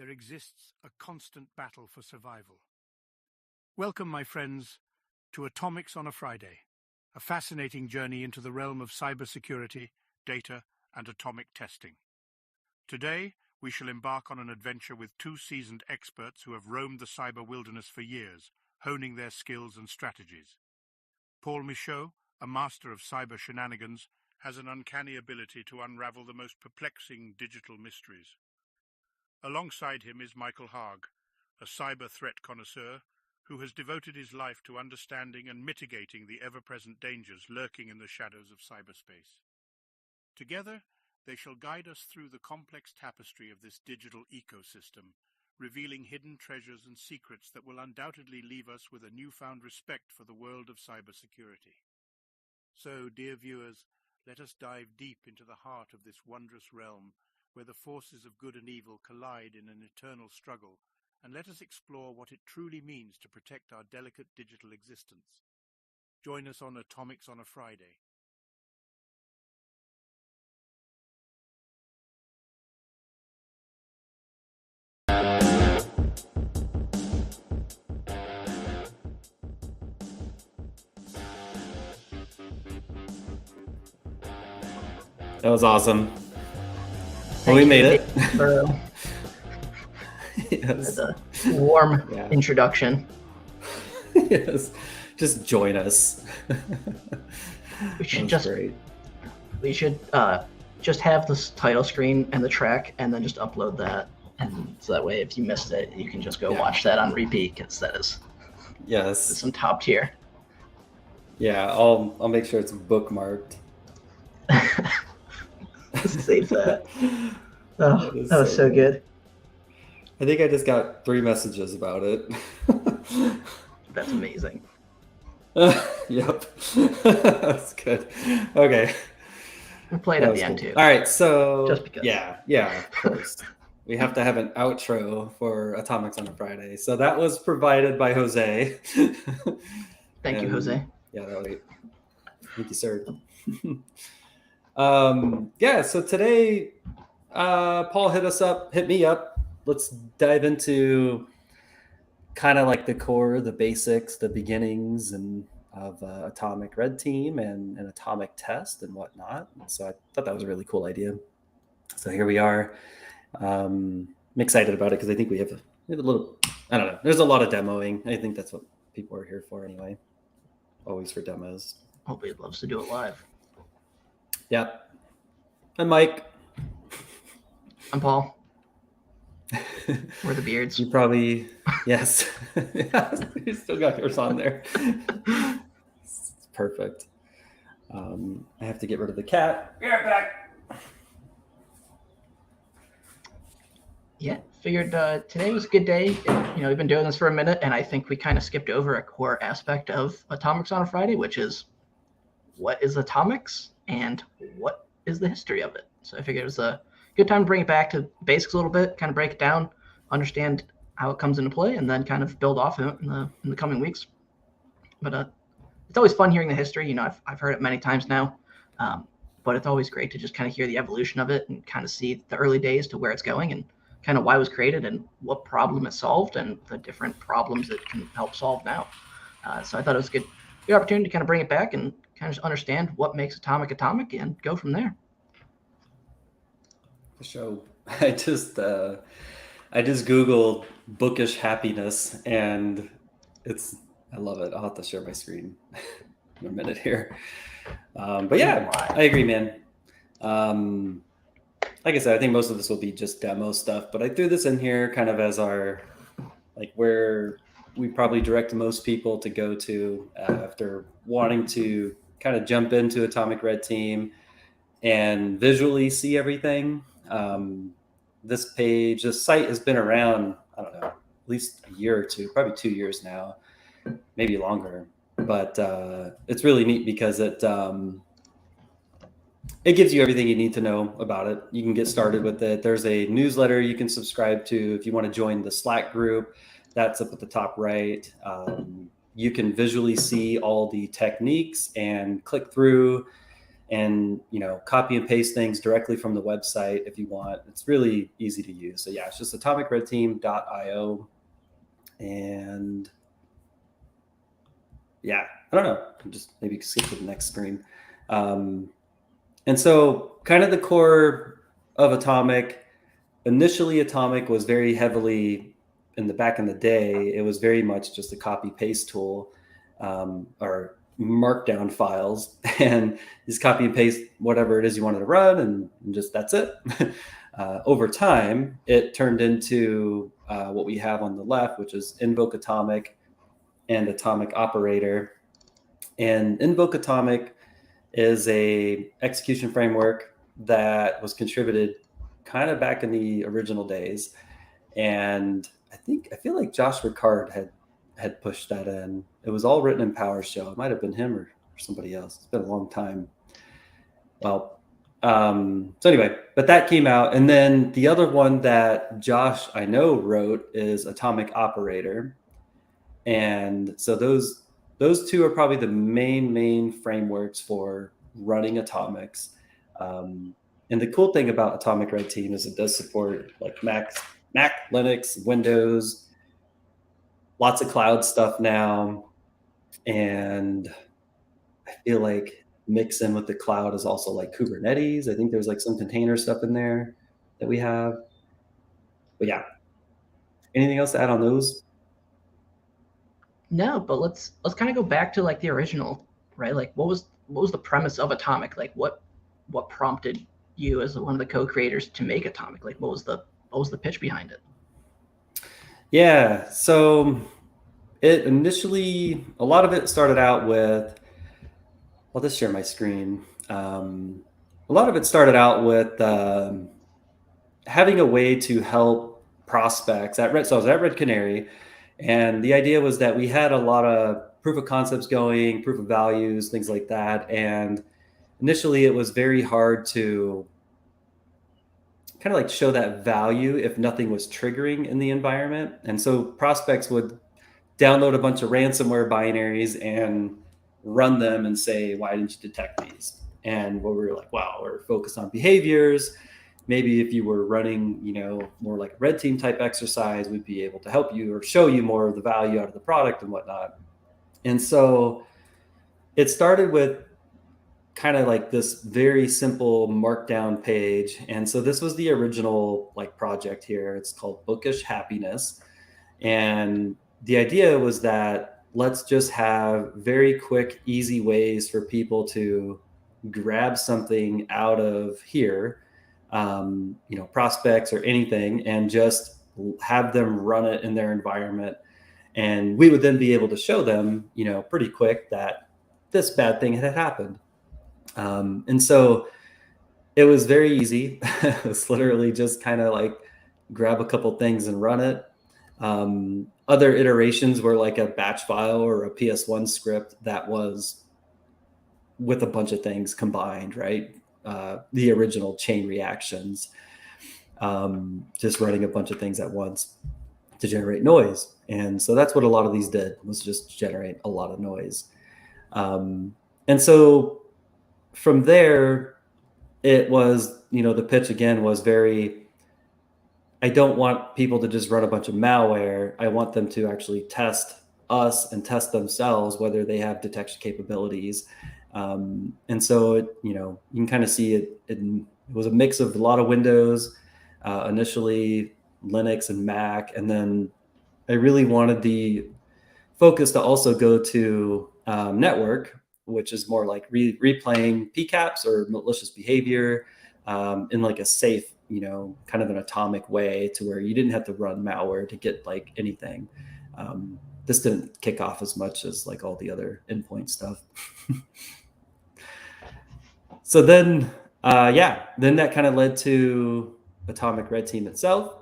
there exists a constant battle for survival. Welcome, my friends, to Atomics on a Friday, a fascinating journey into the realm of cybersecurity, data, and atomic testing. Today, we shall embark on an adventure with two seasoned experts who have roamed the cyber wilderness for years, honing their skills and strategies. Paul Michaud, a master of cyber shenanigans, has an uncanny ability to unravel the most perplexing digital mysteries. Alongside him is Michael Haag, a cyber threat connoisseur who has devoted his life to understanding and mitigating the ever-present dangers lurking in the shadows of cyberspace. Together, they shall guide us through the complex tapestry of this digital ecosystem, revealing hidden treasures and secrets that will undoubtedly leave us with a newfound respect for the world of cybersecurity. So, dear viewers, let us dive deep into the heart of this wondrous realm, where the forces of good and evil collide in an eternal struggle, and let us explore what it truly means to protect our delicate digital existence. Join us on Atomics on a Friday. That was awesome. Thank we you, made it. Yes. That's a warm introduction. Yes. Just join us. We should just have this title screen and the track, and then just upload that, and so that way, if you missed it, you can just go watch that on repeat, because that is some top tier. Yeah, I'll make sure it's bookmarked. Save that. Oh, that was so good. I think I just got 3 messages about it. That's amazing. Yep. That's good. Okay. We'll play it at the end too. All right, so just because. Yeah, of course. We have to have an outro for Atomics on a Friday. So that was provided by Jose. Thank you, Jose. Yeah, that was great. Thank you, sir. So today Paul hit me up. Let's dive into kind of like the core, the basics, the beginnings of Atomic Red Team and an atomic test and whatnot. So I thought that was a really cool idea. So here we are. I'm excited about it because I think we have a little, I don't know, there's a lot of demoing. I think that's what people are here for anyway. Always for demos. Hopefully he loves to do it live. Yep. I'm Mike. I'm Paul. We're the beards. You probably, yes. You still got yours on there. It's perfect. I have to get rid of the cat. Be right back. Yeah, figured today was a good day. We've been doing this for a minute, and I think we kind of skipped over a core aspect of Atomics on a Friday, which is what is atomics and what is the history of it. So I figured it was a good time to bring it back to basics a little bit, kind of break it down, understand how it comes into play, and then kind of build off it in the coming weeks. But it's always fun hearing the history. I've heard it many times now, but it's always great to just kind of hear the evolution of it and kind of see the early days to where it's going and kind of why it was created and what problem it solved and the different problems it can help solve now. So I thought it was a good opportunity to kind of bring it back and kind of just understand what makes atomic and go from there. For sure. I just Googled bookish happiness, and I love it. I'll have to share my screen in a minute here. But yeah, I agree, man. Like I said, I think most of this will be just demo stuff, but I threw this in here kind of as our, like, where we probably direct most people to go to after wanting to kind of jump into Atomic Red Team and visually see everything. This site has been around, I don't know, at least a year or two, probably 2 years now, maybe longer. But it's really neat because it gives you everything you need to know about it. You can get started with it. There's a newsletter you can subscribe to if you want to join the Slack group. That's up at the top right. You can visually see all the techniques and click through and, copy and paste things directly from the website if you want. It's really easy to use. So yeah, it's just atomicredteam.io. And yeah, I don't know. Just maybe skip to the next screen. And so kind of the core of Atomic, initially Atomic was very heavily back in the day, it was very much just a copy paste tool, or markdown files, and just copy and paste whatever it is you wanted to run, and just that's it. Over time, it turned into what we have on the left, which is Invoke Atomic and Atomic Operator. And Invoke Atomic is a execution framework that was contributed kind of back in the original days. And I feel like Josh Ricard had pushed that in. It was all written in PowerShell. It might have been him or somebody else. It's been a long time. Well, so anyway, but that came out. And then the other one that Josh, I know, wrote is Atomic Operator. And so those two are probably the main frameworks for running Atomics. And the cool thing about Atomic Red Team is it does support like Mac, Linux, Windows, lots of cloud stuff now. And I feel like mix in with the cloud is also like Kubernetes. I think there's like some container stuff in there that we have. But yeah, anything else to add on those? No, but let's kind of go back to like the original, right? Like what was the premise of Atomic? Like what prompted you as one of the co-creators to make Atomic? Like what was the pitch behind it? Yeah, so it initially, a lot of it started out with, I'll just share my screen. A lot of it started out with having a way to help prospects so I was at Red Canary, and the idea was that we had a lot of proof of concepts going, proof of values, things like that. And initially it was very hard to kind of like show that value if nothing was triggering in the environment. And so prospects would download a bunch of ransomware binaries and run them and say, why didn't you detect these? And what we were like, wow, we're focused on behaviors. Maybe if you were running, more like a red team type exercise, we'd be able to help you or show you more of the value out of the product and whatnot. And so it started with kind of like this very simple markdown page. And so this was the original like project here. It's called Bookish Happiness. And the idea was that let's just have very quick, easy ways for people to grab something out of here, prospects or anything, and just have them run it in their environment. And we would then be able to show them, pretty quick that this bad thing had happened. And so it was very easy. It was literally just kind of like grab a couple things and run it. Other iterations were like a batch file or a PS1 script that was with a bunch of things combined, right? The original chain reactions, just running a bunch of things at once to generate noise. And so that's what a lot of these did, was just generate a lot of noise. And so from there, it was, the pitch again was very, I don't want people to just run a bunch of malware. I want them to actually test us and test themselves, whether they have detection capabilities. And so, you can kind of see it was a mix of a lot of Windows, initially Linux and Mac. And then I really wanted the focus to also go to network, which is more like replaying PCAPs or malicious behavior in like a safe, kind of an atomic way, to where you didn't have to run malware to get like anything. This didn't kick off as much as like all the other endpoint stuff. So then, then that kind of led to Atomic Red Team itself.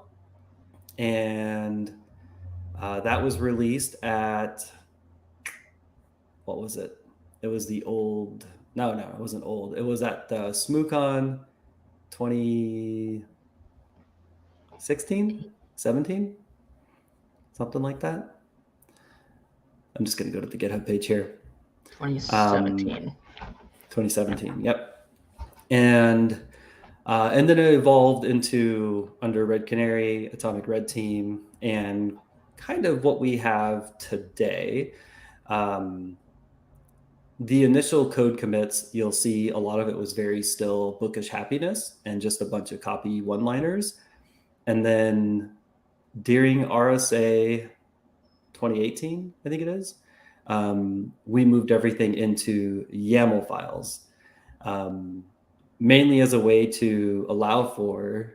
And that was released at, what was it? It was the old, no, it wasn't old. It was at the SmooCon 2016, 17, something like that. I'm just going to go to the GitHub page here. 2017. 2017, yep. And then it evolved into under Red Canary, Atomic Red Team, and kind of what we have today. The initial code commits, you'll see a lot of it was very still bookish happiness and just a bunch of copy one-liners. And then during RSA 2018, I think it is, we moved everything into YAML files, mainly as a way to allow for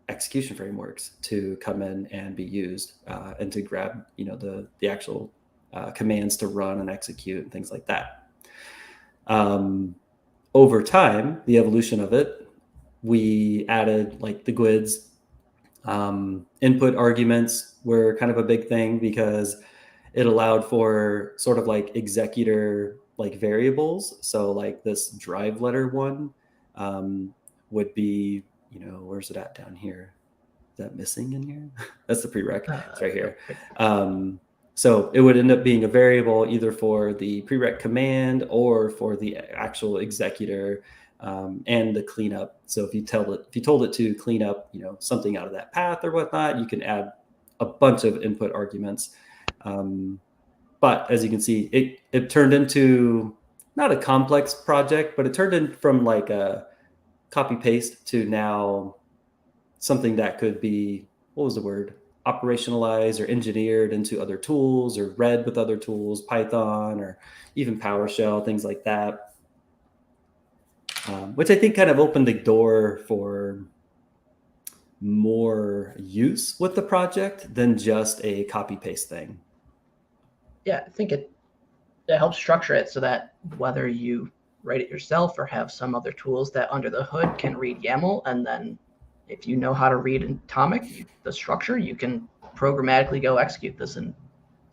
execution frameworks to come in and be used, and to grab, the actual commands to run and execute and things like that. Over time, the evolution of it, we added like the GUIDs. Input arguments were kind of a big thing because it allowed for sort of like executor like variables. So like this drive letter one would be, where's it at down here? Is that missing in here? That's the prereq. It's right here. So it would end up being a variable either for the prereq command or for the actual executor, and the cleanup. So if you told it to clean up, something out of that path or whatnot, you can add a bunch of input arguments. But as you can see, it turned into not a complex project, but it turned in from like a copy paste to now something that could be, what was the word? Operationalized or engineered into other tools or read with other tools, Python or even PowerShell, things like that. Which I think kind of opened the door for more use with the project than just a copy paste thing. Yeah, I think it helps structure it so that whether you write it yourself or have some other tools that under the hood can read YAML, and then if you know how to read Atomic, the structure, you can programmatically go execute this in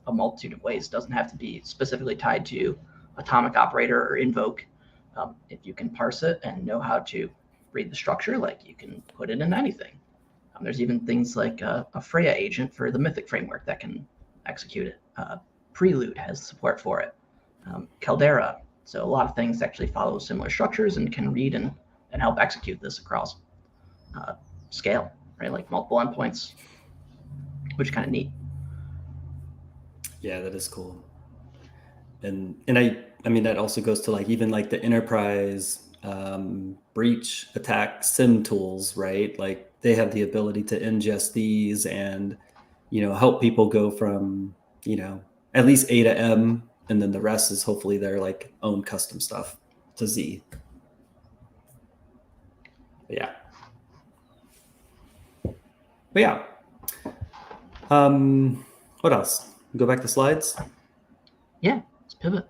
a multitude of ways. It doesn't have to be specifically tied to Atomic Operator or Invoke. If you can parse it and know how to read the structure, like you can put it in anything. There's even things like a Freya agent for the Mythic framework that can execute it. Prelude has support for it. Caldera. So a lot of things actually follow similar structures and can read and help execute this across scale, right? Like multiple endpoints, which is kind of neat. Yeah, that is cool. And I mean, that also goes to like even like the enterprise breach attack SIM tools, right? Like they have the ability to ingest these and, help people go from, at least A to M, and then the rest is hopefully their like own custom stuff to Z. But yeah. What else? Go back to slides. Yeah, let's pivot.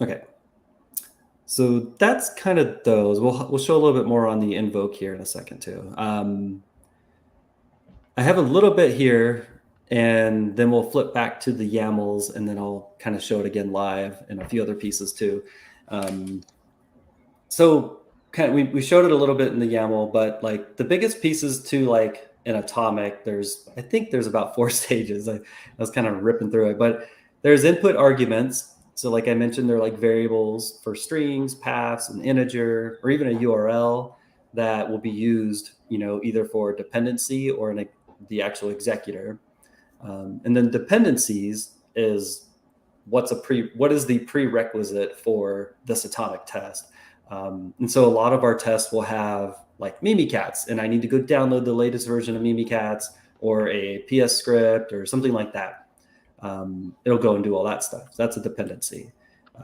Okay. So that's kind of those. We'll show a little bit more on the invoke here in a second too. I have a little bit here, and then we'll flip back to the YAMLs, and then I'll kind of show it again live and a few other pieces too. So we showed it a little bit in the YAML, but like the biggest pieces to like in Atomic, I think there's about 4 stages. I was kind of ripping through it, but there's input arguments. So like I mentioned, they're like variables for strings, paths, an integer, or even a URL that will be used, either for dependency or the actual executor. And then dependencies is what is the prerequisite for this Atomic test. And so a lot of our tests will have like Mimikatz, and I need to go download the latest version of Mimikatz or a PS script or something like that. It'll go and do all that stuff. So that's a dependency,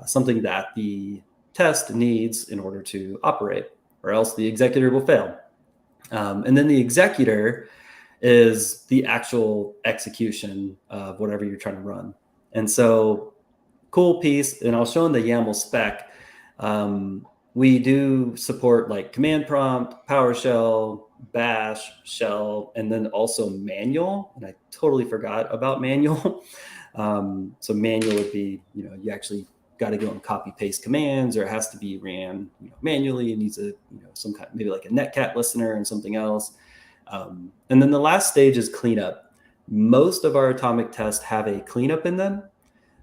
something that the test needs in order to operate, or else the executor will fail. And then the executor is the actual execution of whatever you're trying to run. And so cool piece, and I'll show in the YAML spec, we do support like command prompt, PowerShell, Bash, Shell, and then also manual. And I totally forgot about manual. So manual would be, you actually got to go and copy paste commands, or it has to be ran manually. It needs some kind, maybe like a netcat listener and something else. And then the last stage is cleanup. Most of our Atomic tests have a cleanup in them.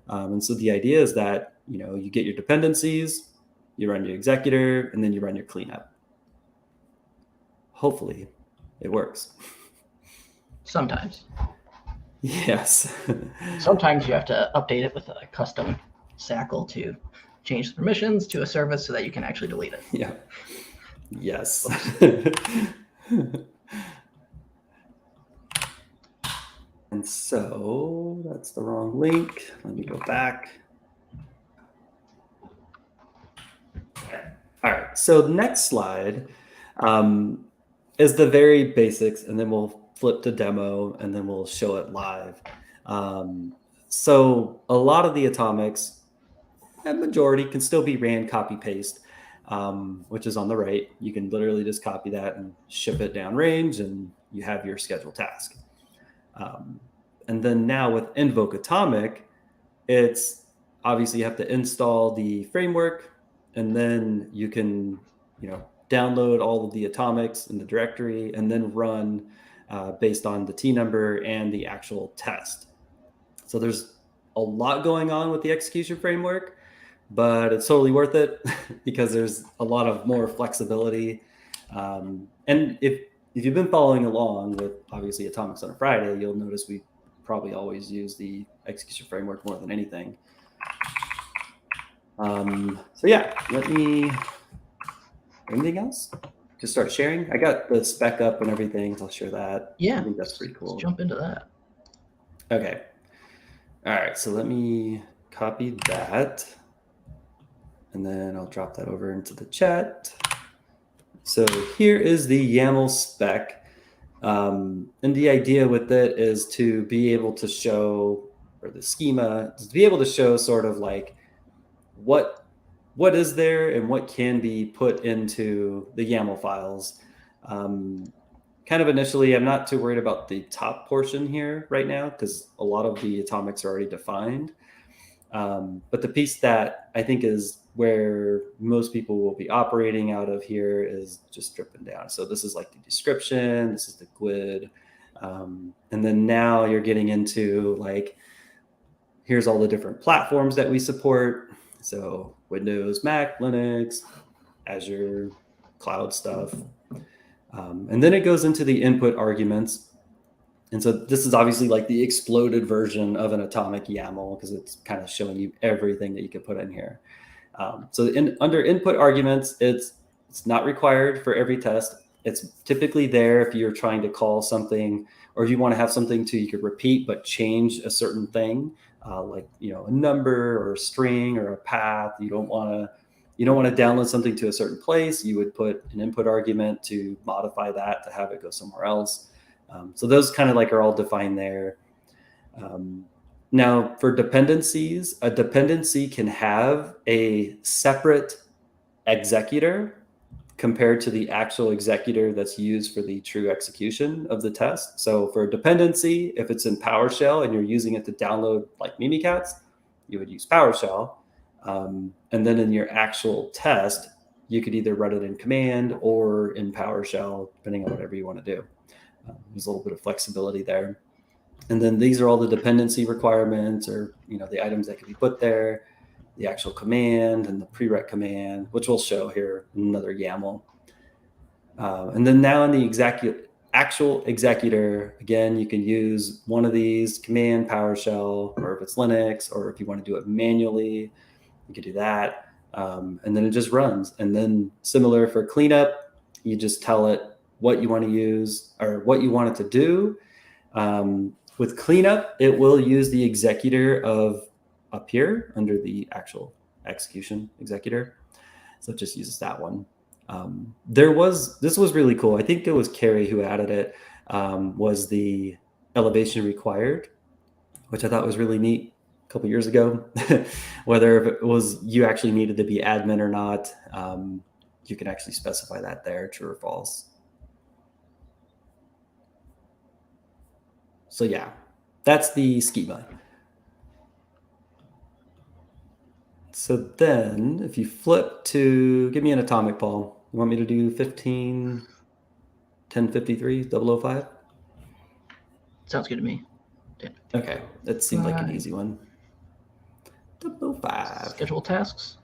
And so the idea is that, you get your dependencies, you run your executor, and then you run your cleanup. Hopefully it works. Sometimes. Yes. Sometimes you have to update it with a custom SACL to change the permissions to a service so that you can actually delete it. Yeah. Yes. And so that's the wrong link. Let me go back. Okay. All right. So the next slide is the very basics, and then we'll flip to demo, and then we'll show it live. So a lot of the atomics, a majority, can still be ran copy paste, which is on the right. You can literally just copy that and ship it downrange, and you have your scheduled task. And then now with Invoke Atomic, it's obviously you have to install the framework, and then you can, download all of the atomics in the directory and then run based on the T number and the actual test. So there's a lot going on with the execution framework, but it's totally worth it because there's a lot of more flexibility. And if you've been following along with obviously Atomics on a Friday, you'll notice we probably always use the execution framework more than anything. So yeah, anything else? Just start sharing. I got the spec up and everything, so I'll share that. Yeah, I think that's pretty cool. Let's jump into that. Okay. All right, so let me copy that, and then I'll drop that over into the chat. So here is the YAML spec. And the idea with it is to be able to show, or the schema, is to be able to show sort of like what is there and what can be put into the YAML files. Kind of initially, I'm not too worried about the top portion here right now because a lot of the atomics are already defined. But the piece that I think is where most people will be operating out of here is just dripping down. So this is like the description, this is the GUID. And then now you're getting into like, here's all the different platforms that we support. So Windows, Mac, Linux, Azure, cloud stuff. And then it goes into the input arguments. And so this is obviously like the exploded version of an atomic YAML because it's kind of showing you everything that you can put in here. So under input arguments, it's not required for every test. It's typically there if you're trying to call something, or if you want to have something you could repeat but change a certain thing, like a number or a string or a path. You don't want to download something to a certain place. You would put an input argument to modify that to have it go somewhere else. So those kind of like are all defined there. Now for dependencies, a dependency can have a separate executor compared to the actual executor that's used for the true execution of the test. So for a dependency, if it's in PowerShell and you're using it to download like Mimikatz, you would use PowerShell. And then in your actual test, you could either run it in command or in PowerShell, depending on whatever you want to do. There's a little bit of flexibility there. And then these are all the dependency requirements, or the items that can be put there, the actual command and the prereq command, which we'll show here in another YAML. And then now in the actual executor, again, you can use one of these, command, PowerShell, or if it's Linux, or if you want to do it manually, you can do that. And then it just runs. And then similar for cleanup, you just tell it what you want to use or what you want it to do. With cleanup, it will use the executor of up here under the actual execution executor. So it just uses that one. This was really cool. I think it was Carrie who added it, was the elevation required, which I thought was really neat a couple years ago. Whether if it was you actually needed to be admin or not, you can actually specify that there, true or false. So yeah, that's the schema. So then if you flip to, give me an atomic, Paul. You want me to do 1053, 005? Sounds good to me. Okay, that seemed like an easy one. 005. Schedule tasks.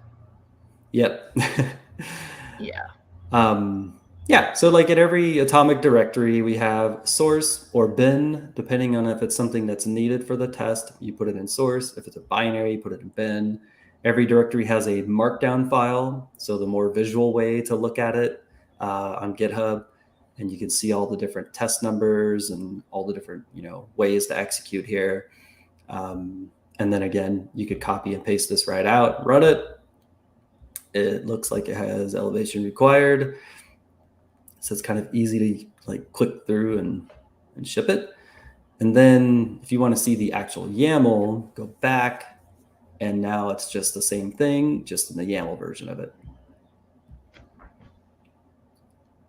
Yep. Yeah. Yeah, so like in every atomic directory, we have source or bin, depending on if it's something that's needed for the test, you put it in source. If it's a binary, you put it in bin. Every directory has a markdown file, so the more visual way to look at it on GitHub, and you can see all the different test numbers and all the different ways to execute here. And then again, you could copy and paste this right out, run it. It looks like it has elevation required. So it's kind of easy to like click through and ship it. And then if you want to see the actual YAML, go back, and now it's just the same thing, just in the YAML version of it.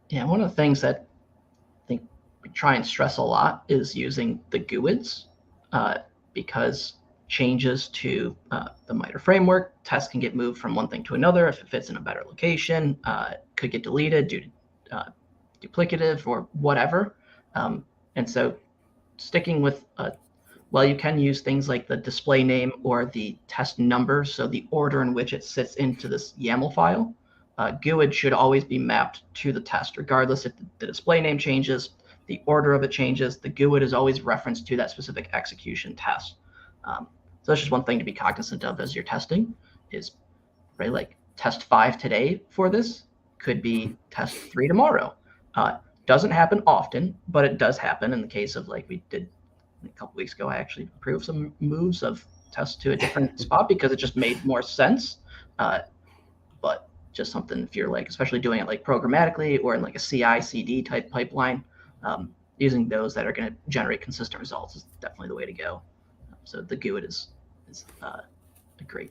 Yeah, one of the things that I think we try and stress a lot is using the GUIDs, because changes to the MITRE framework, tests can get moved from one thing to another if it fits in a better location, could get deleted due to duplicative or whatever. And so sticking with, well, you can use things like the display name or the test number, so the order in which it sits into this YAML file. GUID should always be mapped to the test, regardless if the display name changes, the order of it changes, the GUID is always referenced to that specific execution test. So that's just one thing to be cognizant of as you're testing is, right, like test 5 today for this could be test 3 tomorrow. Doesn't happen often, but it does happen. In the case of like we did a couple weeks ago, I actually approved some moves of tests to a different spot because it just made more sense. But just something if you're like, especially doing it like programmatically or in like a CI/CD type pipeline, using those that are going to generate consistent results is definitely the way to go. So the GUID is a great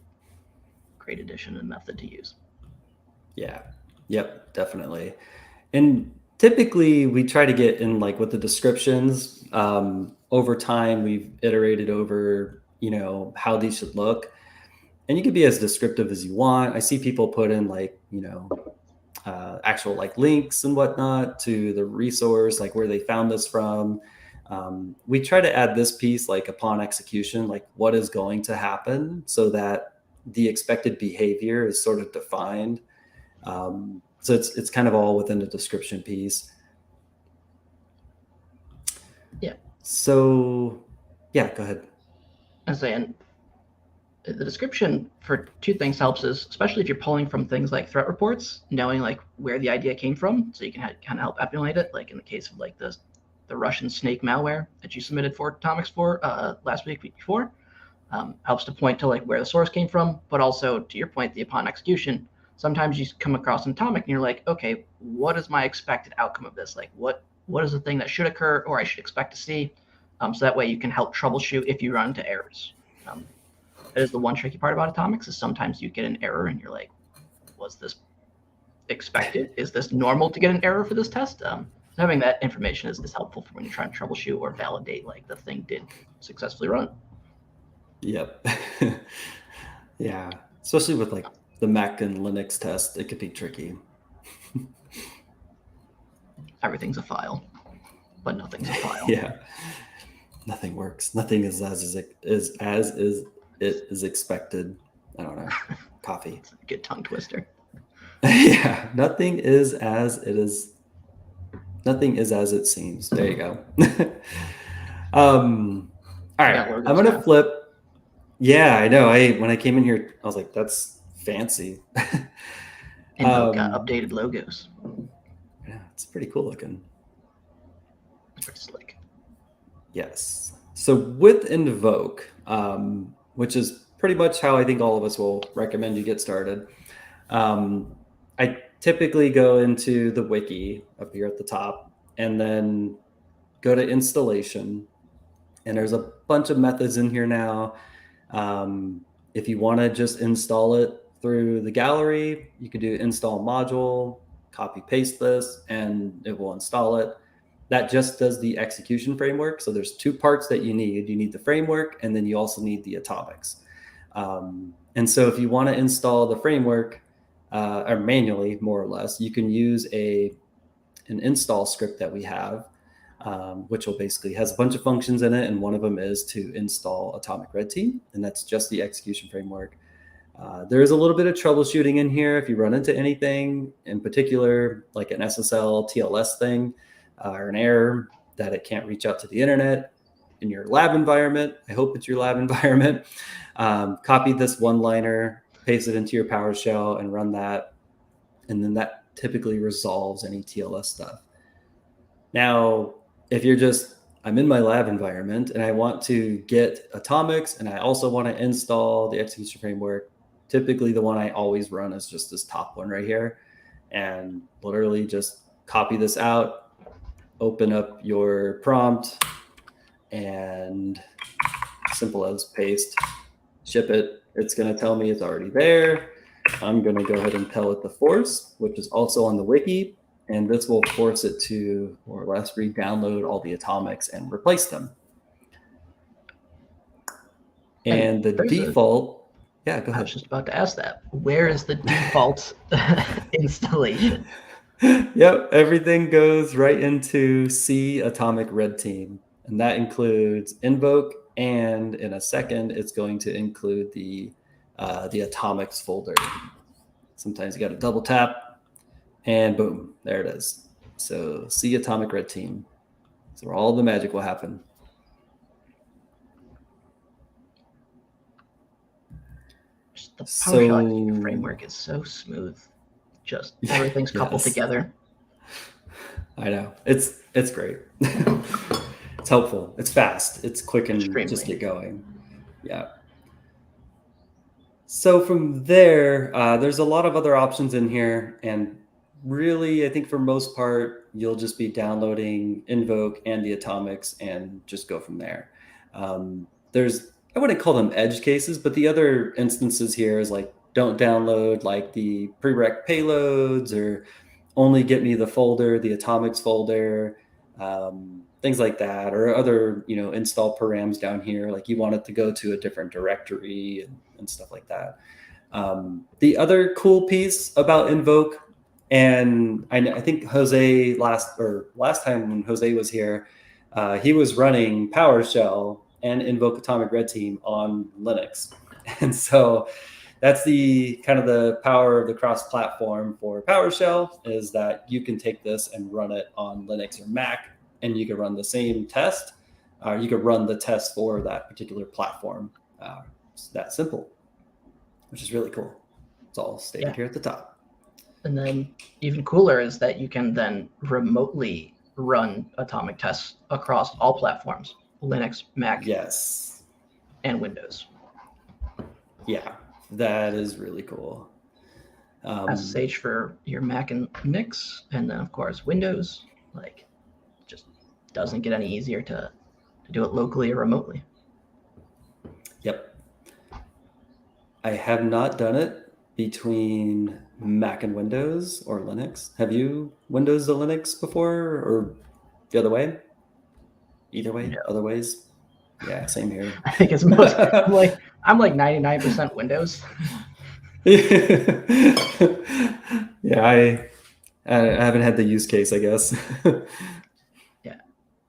addition and method to use. Yeah. Yep, definitely. And typically we try to get in like with the descriptions, over time we've iterated over, how these should look. And you can be as descriptive as you want. I see people put in like, actual like links and whatnot to the resource, like where they found this from. We try to add this piece like upon execution, like what is going to happen so that the expected behavior is sort of defined. So it's kind of all within the description piece. Yeah. So yeah, go ahead. I'm saying the description for two things helps is, especially if you're pulling from things like threat reports, knowing like where the idea came from, so you can kind of help emulate it. Like in the case of like the Russian snake malware that you submitted for Atomics for last week before, helps to point to like where the source came from, but also to your point, the upon execution. Sometimes you come across an atomic and you're like, okay, what is my expected outcome of this? Like what is the thing that should occur or I should expect to see? So that way you can help troubleshoot if you run into errors. That is the one tricky part about atomics is sometimes you get an error and you're like, was this expected? Is this normal to get an error for this test? Having that information is helpful for when you're trying to troubleshoot or validate like the thing did successfully run. Yep. Yeah. Especially with like the Mac and Linux test, it could be tricky. Everything's a file, but nothing's a file. Yeah. Nothing works. Nothing is as it is expected. I don't know. Coffee. It's a good tongue twister. Yeah. Nothing is as it is. Nothing is as it seems. There you go. All right. I'm gonna flip. Yeah, I know. When I came in here, I was like, "That's fancy." And got updated logos. Yeah, it's pretty cool looking. Pretty slick. Yes. So with Invoke, which is pretty much how I think all of us will recommend you get started. I typically go into the wiki up here at the top and then go to installation. And there's a bunch of methods in here now. If you want to just install it through the gallery, you can do install module, copy paste this, and it will install it. That just does the execution framework. So there's two parts that you need. You need the framework, and then you also need the atomics. And so if you want to install the framework, or manually, more or less, you can use an install script that we have, which will basically has a bunch of functions in it. And one of them is to install Atomic Red Team. And that's just the execution framework. There is a little bit of troubleshooting in here if you run into anything in particular, like an SSL TLS thing or an error that it can't reach out to the internet in your lab environment. I hope it's your lab environment. Copy this one-liner, paste it into your PowerShell, and run that. And then that typically resolves any TLS stuff. Now, if you're just, I'm in my lab environment and I want to get Atomics and I also want to install the execution framework, typically the one I always run is just this top one right here. And literally just copy this out, open up your prompt, and simple as paste, ship it. It's going to tell me it's already there. I'm going to go ahead and tell it the force, which is also on the wiki. And this will force it to more or less re-download all the Atomics and replace them. And the default, yeah, go ahead. I was just about to ask that. Where is the default installation? Yep, everything goes right into C Atomic Red Team. And that includes Invoke, and in a second, it's going to include the Atomics folder. Sometimes you got to double tap, and boom, there it is. So C Atomic Red Team. So all the magic will happen. Just the PowerShell framework is so smooth. Just everything's coupled together. I know. It's great. It's helpful. It's fast. It's quick and just get going. Yeah. So from there, there's a lot of other options in here. And really, I think for most part, you'll just be downloading Invoke and the Atomics and just go from there. I wouldn't call them edge cases, but the other instances here is like, don't download like the prereq payloads, or only get me the folder, the Atomics folder, things like that, or other, install params down here. Like you want it to go to a different directory and stuff like that. The other cool piece about Invoke, and I think Jose last time when Jose was here, he was running PowerShell and Invoke Atomic Red Team on Linux. And so that's the kind of the power of the cross-platform for PowerShell, is that you can take this and run it on Linux or Mac, and you can run the same test, or you could run the test for that particular platform. It's that simple, which is really cool. It's all stated here at the top. And then even cooler is that you can then remotely run atomic tests across all platforms, Linux, Mac, and Windows. Yeah, that is really cool. SSH for your Mac and Linux, and then of course Windows. Like, just doesn't get any easier to do it locally or remotely. Yep. I have not done it between Mac and Windows or Linux. Have you Windows to Linux before, or the other way? Either way, no. Other ways? Yeah, same here. I think it's most. I'm like 99% Windows. Yeah, I haven't had the use case, I guess. Yeah,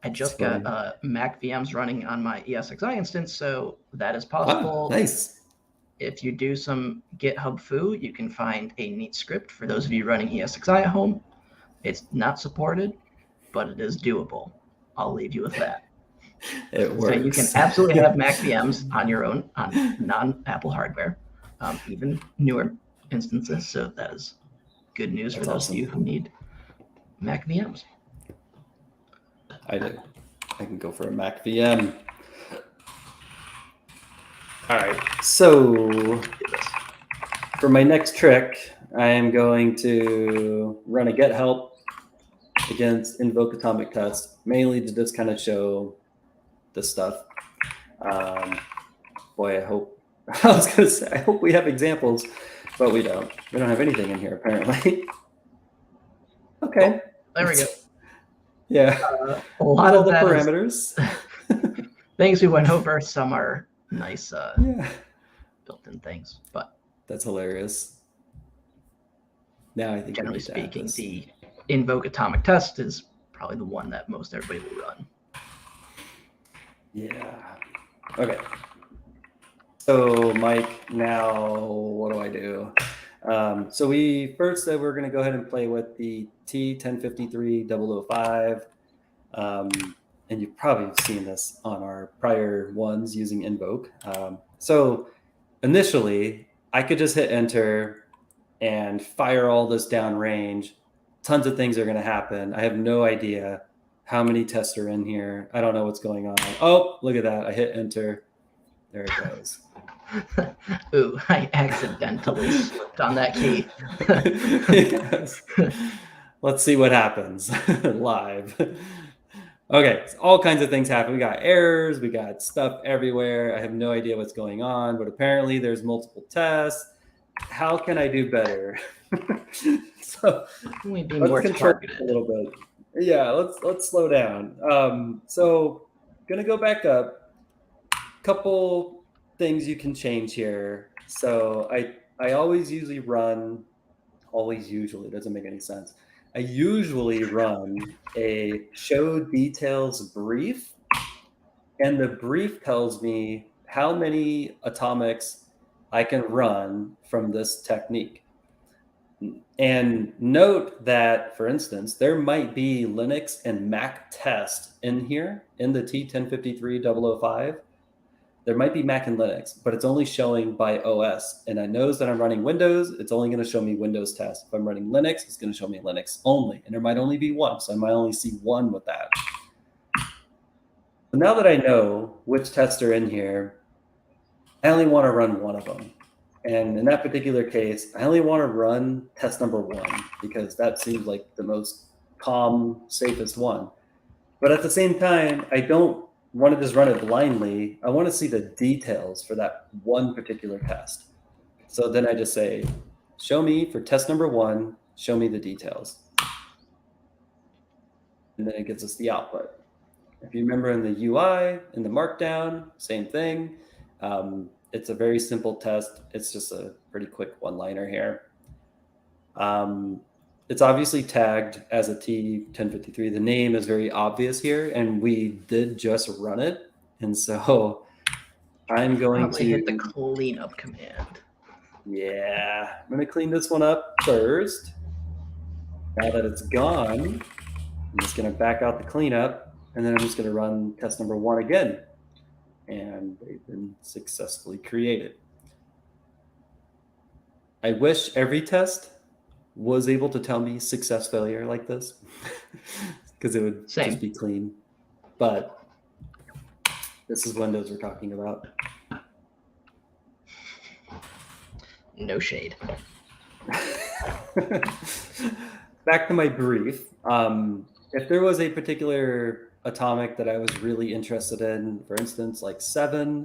I just got Mac VMs running on my ESXi instance, so that is possible. Nice. If you do some GitHub foo, you can find a neat script for those of you running ESXi at home. It's not supported, but it is doable. I'll leave you with that. It works. So you can absolutely have Mac VMs on your own, on non-Apple hardware, even newer instances. So that is good news for those of you who need Mac VMs. I do. I can go for a Mac VM. All right. So for my next trick, I am going to run a get help against Invoke Atomic Test, mainly to just kind of show this stuff. Boy, I hope we have examples, but we don't. We don't have anything in here, apparently. Okay. There we go. Yeah. A lot of the that parameters. Things we went over. Some are nice built-in things, but that's hilarious. Now I think generally speaking, the Invoke Atomic Test is probably the one that most everybody will run. Yeah. Okay. So Mike, now what do I do? So we first said we're going to go ahead and play with the T1053-005. And you've probably seen this on our prior ones using invoke. So initially, I could just hit enter and fire all this downrange. Tons of things are going to happen. I have no idea how many tests are in here. I don't know what's going on. Oh, look at that. I hit enter. There it goes. Ooh, I accidentally slipped on that key. Yes. Let's see what happens live. Okay, so all kinds of things happen. We got errors, we got stuff everywhere. I have no idea what's going on, but apparently there's multiple tests. How can I do better? So We be let's more control targeted. a little bit. Yeah, let's slow down. So gonna go back up. Couple things you can change here. So I always usually run. Always usually doesn't make any sense. I usually run a show details brief, and the brief tells me how many atomics I can run from this technique. And note that, for instance, there might be Linux and Mac test in here in the T1053-005. There might be Mac and Linux, but it's only showing by OS. And I knows that I'm running Windows. It's only going to show me Windows test. If I'm running Linux, it's going to show me Linux only. And there might only be one. So I might only see one with that. So now that I know which tests are in here, I only want to run one of them. And in that particular case, I only want to run test number 1 because that seems like the most calm, safest one. But at the same time, I don't want to just run it blindly. I want to see the details for that one particular test. So then I just say, show me for test number 1, show me the details. And then it gives us the output. If you remember in the UI, in the markdown, same thing. It's a very simple test. It's just a pretty quick one-liner here. It's obviously tagged as a T1053. The name is very obvious here, and we did just run it. And so I'm going to hit the cleanup command. Yeah, I'm going to clean this one up first. Now that it's gone, I'm just going to back out the cleanup, and then I'm just going to run test number 1 again. And they've been successfully created. I wish every test was able to tell me success failure like this because it would just be clean. But this is Windows we're talking about. No shade. Back to my brief. If there was a particular atomic that I was really interested in, for instance, like 7,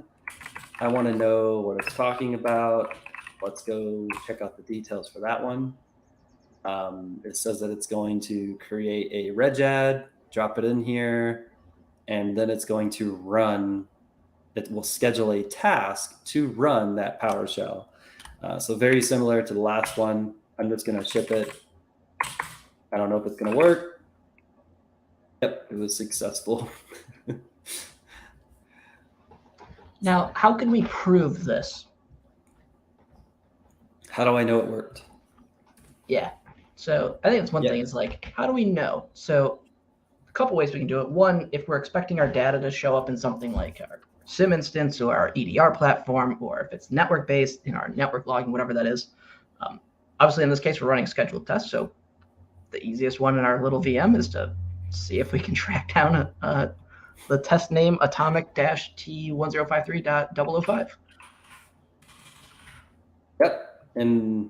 I want to know what it's talking about. Let's go check out the details for that one. It says that it's going to create a regad, drop it in here, and then it's going to run. It will schedule a task to run that PowerShell. So very similar to the last one. I'm just going to ship it. I don't know if it's going to work. Yep, it was successful. Now, how can we prove this? How do I know it worked? Yeah. So I think that's one thing is like, how do we know? So a couple ways we can do it. One, if we're expecting our data to show up in something like our SIM instance or our EDR platform, or if it's network-based in our network logging, whatever that is. Obviously, in this case, we're running scheduled tests. So the easiest one in our little VM is to see if we can track down the test name atomic-T1053.005. Yep. And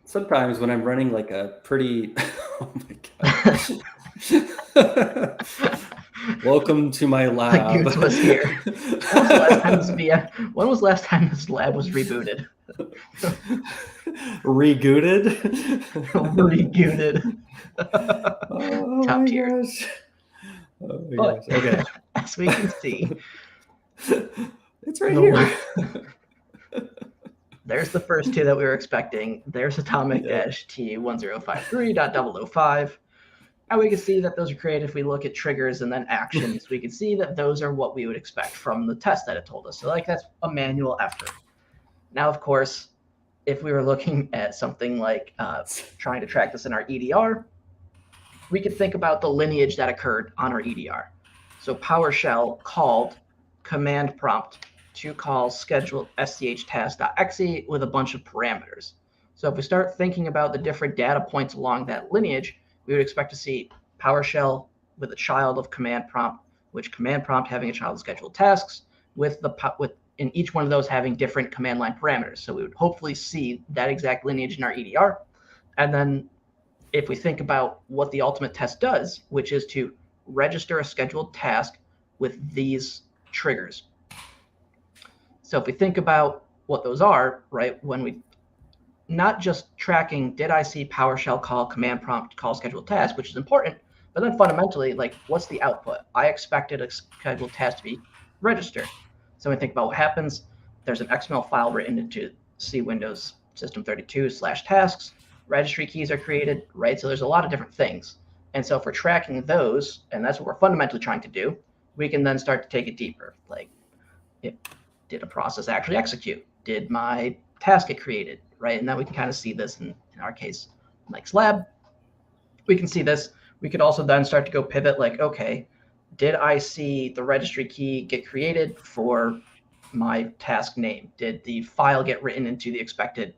sometimes when I'm running like a pretty, oh my gosh. Welcome to my lab. Goots was here. When was the last time this lab was rebooted? Regooted? Regooted. Oh Top my tier. gosh. Oh my gosh. Okay. As we can see, it's right here. There's the first 2 that we were expecting. There's atomic-T1053.005. And we can see that those are created if we look at triggers and then actions. We can see that those are what we would expect from the test that it told us. So like that's a manual effort. Now, of course, if we were looking at something like trying to track this in our EDR, we could think about the lineage that occurred on our EDR. So PowerShell called command prompt to call scheduled sch task.exe with a bunch of parameters. So if we start thinking about the different data points along that lineage, we would expect to see PowerShell with a child of command prompt, which command prompt having a child of scheduled tasks, with in each one of those having different command line parameters. So we would hopefully see that exact lineage in our EDR. And then if we think about what the ultimate test does, which is to register a scheduled task with these triggers. So if we think about what those are, right, when we not just tracking, did I see PowerShell call command prompt call scheduled task, which is important, but then fundamentally, like, what's the output? I expected a scheduled task to be registered. So when we think about what happens, there's an XML file written into C Windows System 32/tasks. Registry keys are created, right? So there's a lot of different things. And so if we're tracking those, and that's what we're fundamentally trying to do, we can then start to take it deeper. Like, did a process actually execute? Did my task get created, right? And then we can kind of see this in our case, Mike's lab. We can see this. We could also then start to go pivot like, okay, did I see the registry key get created for my task name? Did the file get written into the expected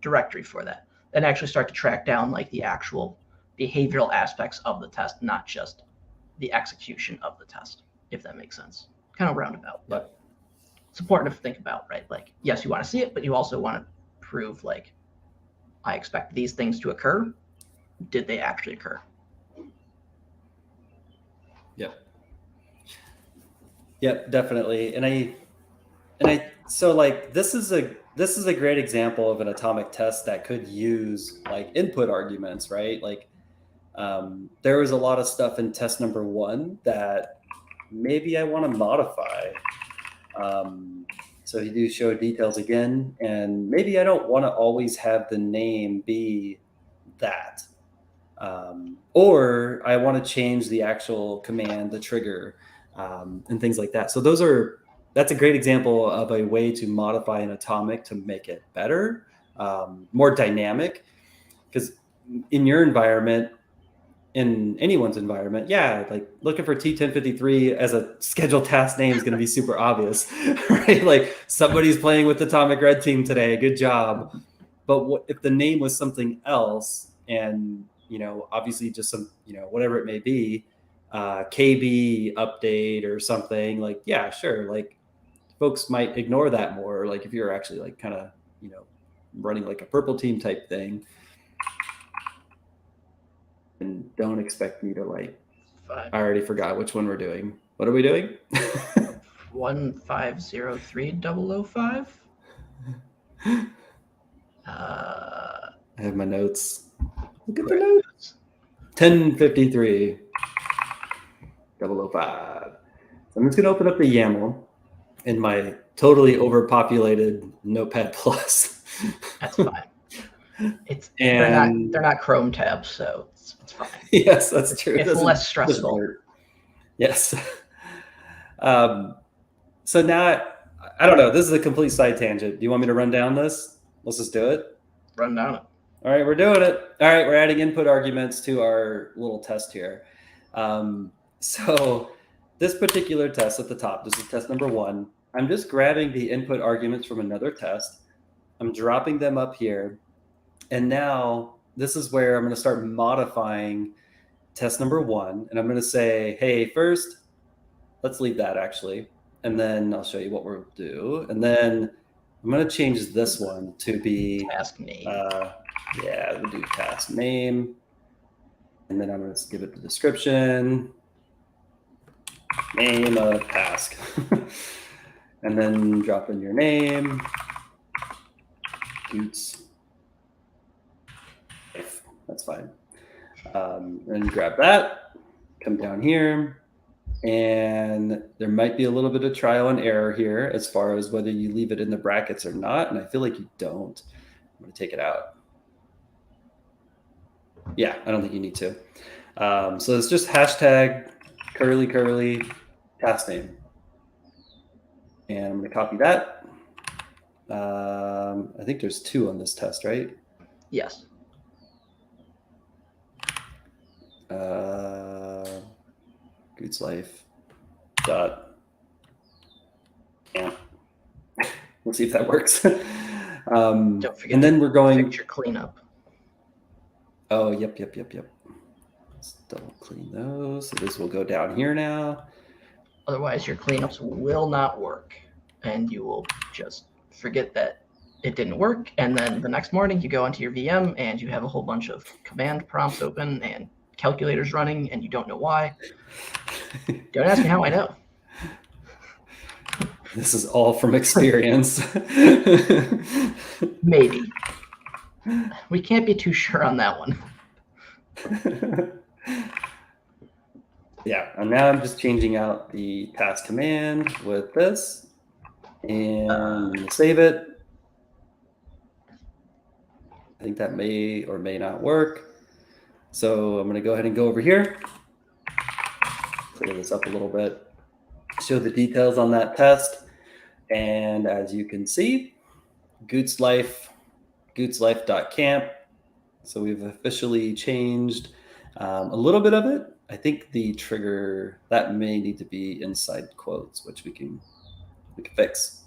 directory for that? And actually start to track down like the actual behavioral aspects of the test, not just the execution of the test, if that makes sense. Kind of roundabout, but it's important to think about, right? Like, yes, you want to see it, but you also want to prove like, I expect these things to occur. Did they actually occur? Yep, definitely. So like this is a great example of an atomic test that could use like input arguments, right? Like there was a lot of stuff in test number 1 that maybe I want to modify. So you do show details again, and maybe I don't want to always have the name be that. Or I want to change the actual command, the trigger, and things like that. So that's a great example of a way to modify an atomic to make it better, more dynamic. Because in your environment, in anyone's environment, yeah, like looking for T1053 as a scheduled task name is going to be super obvious, right? Like somebody's playing with Atomic Red Team today, good job. But what if the name was something else, and obviously just some, whatever it may be, KB update or something, like, yeah, sure, like folks might ignore that more. Like if you're actually like kind of, running like a purple team type thing, and don't expect me to like, I already forgot which one we're doing. What are we doing? 1503005. I have my notes. Look at the notes. 1053 005. So I'm just going to open up the YAML in my totally overpopulated Notepad+. That's fine. They're not Chrome tabs, so it's fine. Yes, that's true. It's less stressful. Yes. So now, I don't know. This is a complete side tangent. Do you want me to run down this? Let's just do it. Run down it. All right, we're doing it. All right, we're adding input arguments to our little test here. So this particular test at the top, this is test number 1. I'm just grabbing the input arguments from another test. I'm dropping them up here. And now this is where I'm going to start modifying test number 1. And I'm going to say, hey, first, let's leave that actually. And then I'll show you what we'll do. And then I'm going to change this one to be task name. We'll do task name. And then I'm going to give it the description, name of task. And then drop in your name. Oops. That's fine. And grab that, come down here. And there might be a little bit of trial and error here as far as whether you leave it in the brackets or not. And I feel like you don't. I'm going to take it out. Yeah, I don't think you need to. So it's just hashtag curly task name. And I'm going to copy that. I think there's 2 on this test, right? Yes. Goods life dot camp. We'll see if that works. Don't forget and then we're going fix your cleanup. Oh, yep. Let's double clean those. So this will go down here now. Otherwise, your cleanups will not work, and you will just forget that it didn't work. And then the next morning, you go into your VM, and you have a whole bunch of command prompts open and calculators running, and you don't know why. Don't ask me how I know. This is all from experience. Maybe. We can't be too sure on that one. Yeah, and now I'm just changing out the task command with this, and save it. I think that may or may not work. So I'm going to go ahead and go over here, clear this up a little bit, show the details on that test. And as you can see, gootslife.camp. So we've officially changed a little bit of it. I think the trigger, that may need to be inside quotes, which we can fix.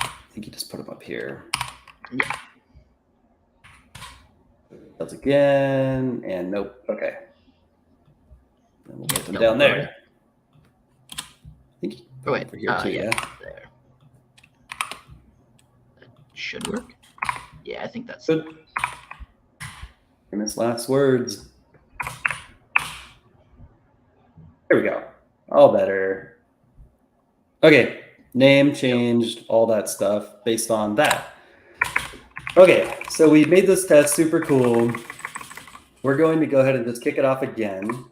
I think you just put them up here. Yeah. Does again, and nope. Okay. Then we'll put them Double down there. it. I think Oh, wait. over here too, yeah. There. That should work. Yeah, I think that's Good. Famous last words. There we go. All better. Okay. Name changed, all that stuff based on that. Okay, so we made this test super cool. We're going to go ahead and just kick it off again.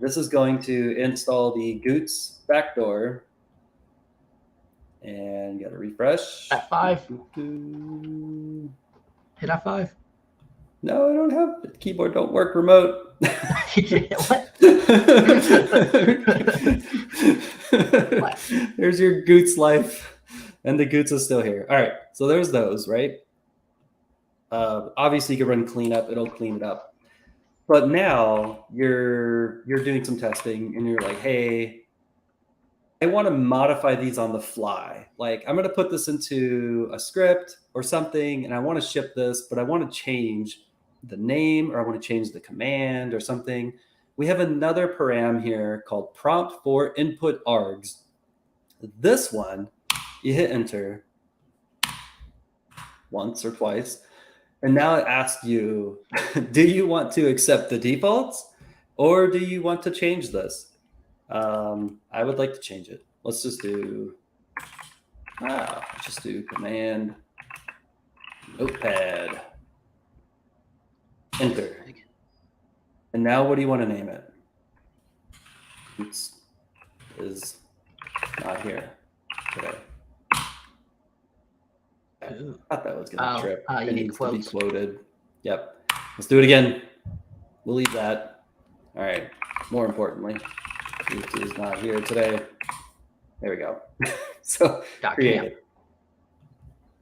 This is going to install the Goots backdoor. And got to refresh. F5. Hit F5. No, I don't have the keyboard. Don't work remote. What? There's your Goots life, and the Goots is still here. All right, so there's those, right? Obviously, you can run cleanup; it'll clean it up. But now you're doing some testing, and you're like, hey, I want to modify these on the fly. Like, I'm going to put this into a script or something, and I want to ship this, but I want to change the name, or I want to change the command or something. We have another param here called prompt for input args. This one, you hit enter once or twice, and now it asks you, do you want to accept the defaults, or do you want to change this? I would like to change it. Let's just do command notepad enter. And now what do you want to name it? Oops, is not here today. I thought that was gonna trip. You It need needs to be quotes. quoted. Yep. Let's do it again. We'll leave that. All right. More importantly, Goots is not here today. There we go. So create Camp. it.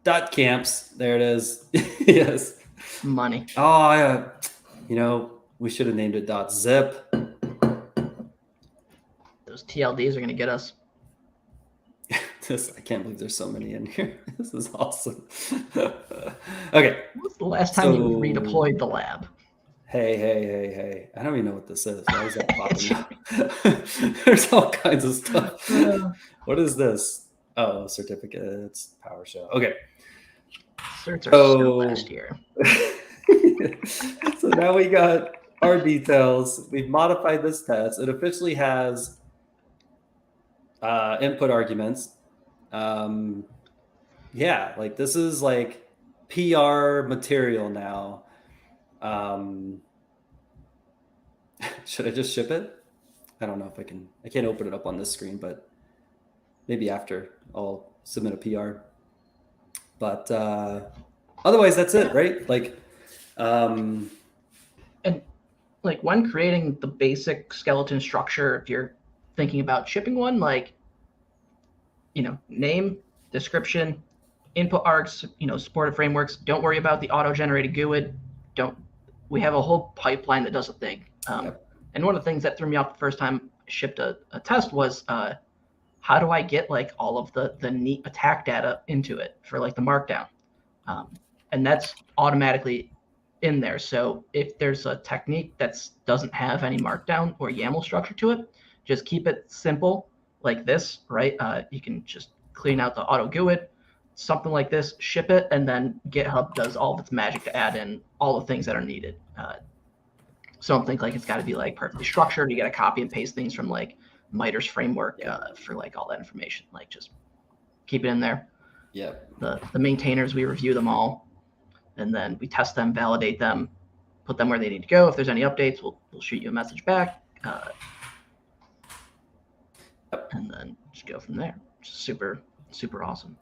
Dot camps. There it is. Yes. Money. Oh, we should have named it dot zip. Those TLDs are going to get us. I can't believe there's so many in here. This is awesome. Okay. What's the last time you So- redeployed the lab? Hey. I don't even know what this is. Why is that popping up? There's all kinds of stuff. What is this? Oh, certificates, PowerShell. Okay. Certs are Oh. so last year. So now we got our details. We've modified this test. It officially has input arguments. Yeah, like this is like PR material now. Should I just ship it? I don't know if I can. I can't open it up on this screen, but maybe after I'll submit a PR. But otherwise, that's it, right? Like, And like when creating the basic skeleton structure, if you're thinking about shipping one, like, name, description, input args, supported frameworks. Don't worry about the auto-generated GUID. We have a whole pipeline that does a thing. And one of the things that threw me off the first time I shipped a test was how do I get like all of the neat attack data into it for like the markdown, and that's automatically in there. So if there's a technique that doesn't have any markdown or YAML structure to it, just keep it simple like this, right? You can just clean out the auto GUID, something like this, ship it, and then GitHub does all of its magic to add in all the things that are needed. So don't think like it's got to be like perfectly structured. You got to copy and paste things from like MITRE's framework for like all that information. Like just keep it in there. Yeah. The maintainers, we review them all, and then we test them, validate them, put them where they need to go. If there's any updates, we'll shoot you a message back, and then just go from there. Super, super awesome.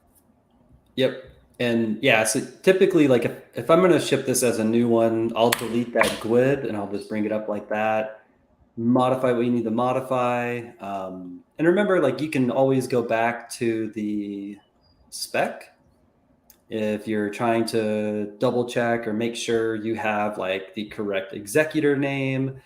Yep. And yeah, so typically, like if I'm going to ship this as a new one, I'll delete that GUID and I'll just bring it up like that, modify what you need to modify. And remember, like you can always go back to the spec if you're trying to double check or make sure you have like the correct executor name,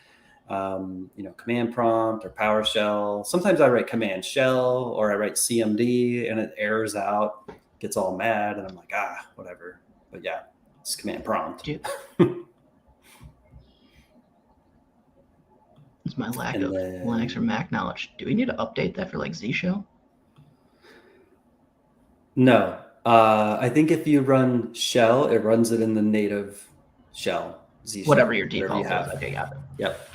command prompt or PowerShell. Sometimes I write command shell or I write CMD and it errors out, gets all mad, and I'm like, whatever. But yeah, it's command prompt. It's my lack of Linux or Mac knowledge. Do we need to update that for like Z Shell? No. I think if you run shell, it runs it in the native shell. Z shell, whatever your default is. Okay, got it. Yep.